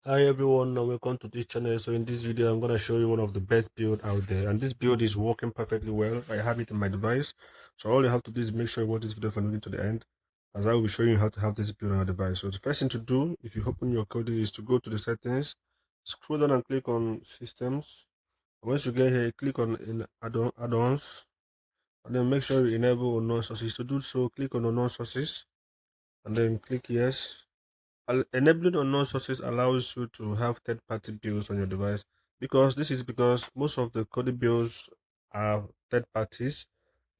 Hi everyone and welcome to this channel. So in this video I'm going to show you one of the best build out there, and this build is working perfectly well. I have it in my device, so all you have to do is make sure you watch this video from beginning to the end, as I will be showing you how to have this build on your device. So the first thing to do if you open your Kodi is to go to the settings, scroll down and click on systems. Once you get here, click on in add-ons, and then make sure you enable unknown sources. To do so, click on unknown sources and then click yes. Enabling unknown sources allows you to have third-party builds on your device, because most of the Kodi builds are third parties.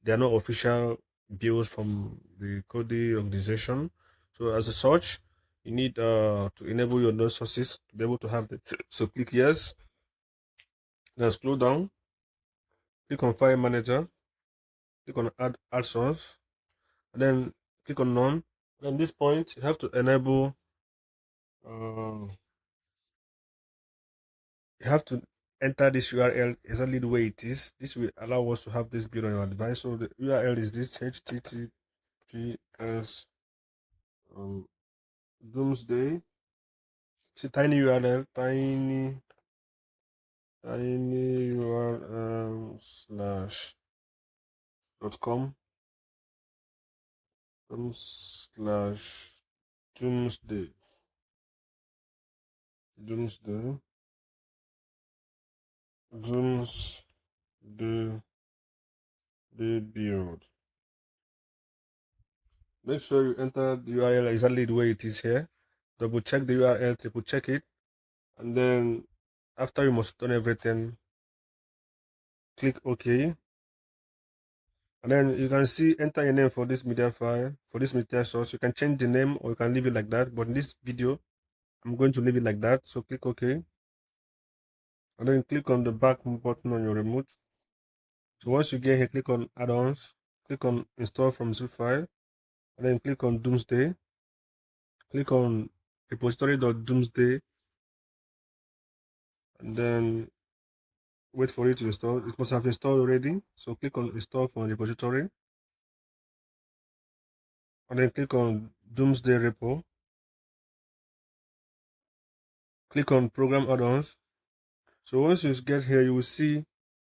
They are not official builds from the Kodi organization. So as a such, you need to enable your unknown sources to be able to have the. So click yes. Then scroll down. Click on File Manager. Click on Add Source, and then click on None. And at this point, you have to enable. Uh, you have to enter this URL exactly the way it is. This will allow us to have this build on your device. So the URL is this https doomsday. It's a tiny URL, tiny URL /.com /doomsday doomsday doomsday build. Make sure you enter the URL exactly the way it is here. Double check the URL, triple check it, and then after you must done everything, click OK. And then you can see enter your name for this media file, for this media source. You can change the name or you can leave it like that. But in this video, I'm going to leave it like that. So click OK. And then click on the back button on your remote. So once you get here, click on add-ons, click on install from zip file, and then click on Doomsday. Click on repository.doomsday, and then wait for it to install. It must have installed already. So click on install from repository, and then click on Doomsday repo. Click on program add-ons. So once you get here, you will see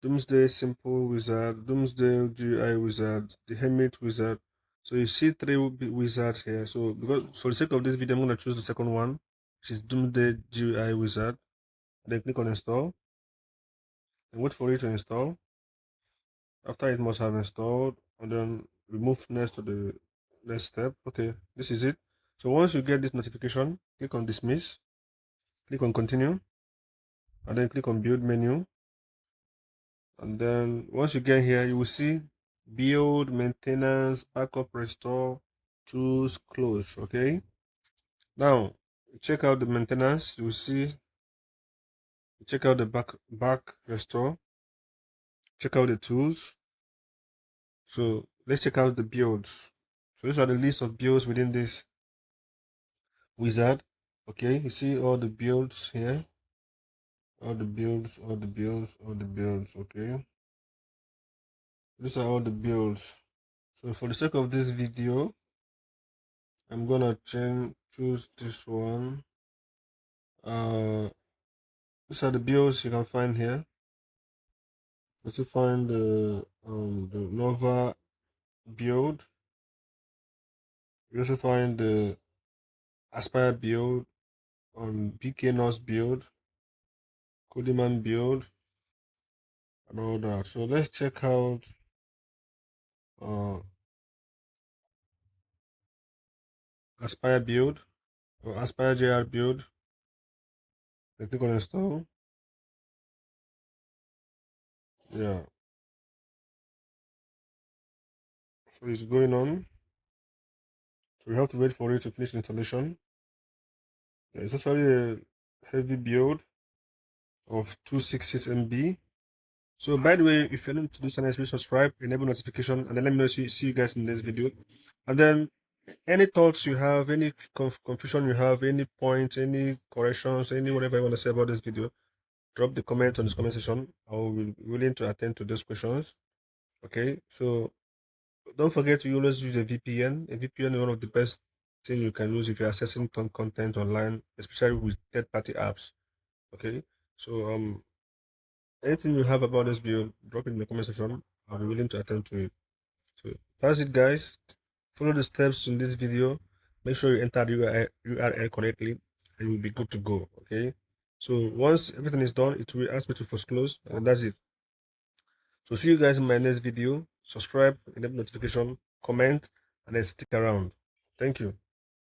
Doomsday Simple Wizard, Doomsday GUI Wizard, the Hermit Wizard. So you see three wizards here. So because for the sake of this video, I'm going to choose the second one, which is Doomsday GUI Wizard. Then click on install and wait for it to install. After it must have installed, and then we move next to the next step. Okay, this is it. So once you get this notification, click on dismiss, click on continue, and then click on build menu. And then once you get here, you will see build, maintenance, backup, restore, tools, close. Okay, now check out the maintenance. You will see, check out the back restore, check out the tools. So let's check out the builds. So these are the list of builds within this wizard. Okay, you see all the builds here, all the builds. Okay, these are all the builds. So for the sake of this video, I'm gonna choose this one. These are the builds you can find here. You find the Nova build. You also find the Aspire build, BK Nos build, Kodiman build, and all that. So let's check out Aspire build or Aspire JR build. I click on install. Yeah. So it's going on. So we have to wait for it to finish the installation. Yeah, it's actually a heavy build of 266 MB. So by the way, if you're new to this channel, please subscribe, enable notification, and then let me know. See you guys in this video. And then any thoughts you have, any confusion you have, any points, any corrections, any whatever you want to say about this video, drop the comment on this comment section. I will be willing to attend to those questions. Okay, so don't forget to always use a VPN. A VPN is one of the best thing you can use if you're accessing content online, especially with third-party apps. Okay, so anything you have about this build, drop it in the comment section. I'll be willing to attend to it. So that's it, guys. Follow the steps in this video. Make sure you enter the URL correctly, and you'll be good to go. Okay, so once everything is done, it will ask me to force close, and that's it. So see you guys in my next video. Subscribe, enable notification, comment, and then stick around. Thank you.